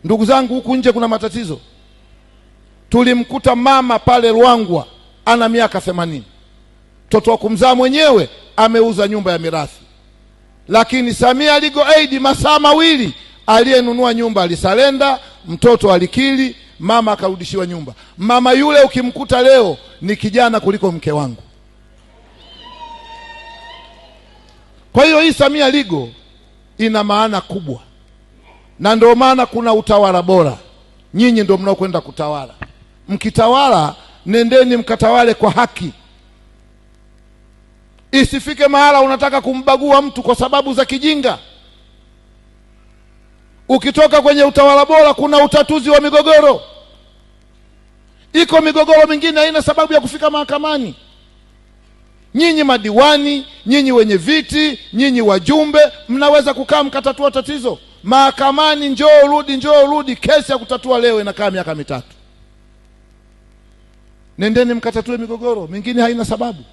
Ndugu zangu, huku nje kuna matatizo. Tulimkuta mama pale Ruangwa ana miaka 80. Mtoto wa kumzaa mwenyewe ameuza nyumba ya mirathi. Lakini Samia Legal Aid masaa mawili aliyenunua nyumba alisalenda, mtoto alikili, mama akarudishiwa nyumba. Mama yule ukimkuta leo ni kijana kuliko mke wangu. Kwa hiyo hii Samia Legal ina maana kubwa. Na ndio maana kuna utawala bora. Nyinyi ndio mnaokwenda kutawala. Mkitawala, nendeni mkatawale kwa haki. Isifike mahala unataka kumbagua mtu kwa sababu za kijinga. Ukitoka kwenye utawala bora kuna utatuzi wa migogoro. Iko migogoro mingine haina sababu ya kufika mahakamani. Nyinyi madiwani, nyinyi wenye viti, nyinyi wajumbe, mnaweza kukaa mkatatua tatizo. Mahakamani njoo urudi, kesi ya kutatua leo inakaa miaka 3. Nendeni mkatatue migogoro, mingine haina sababu.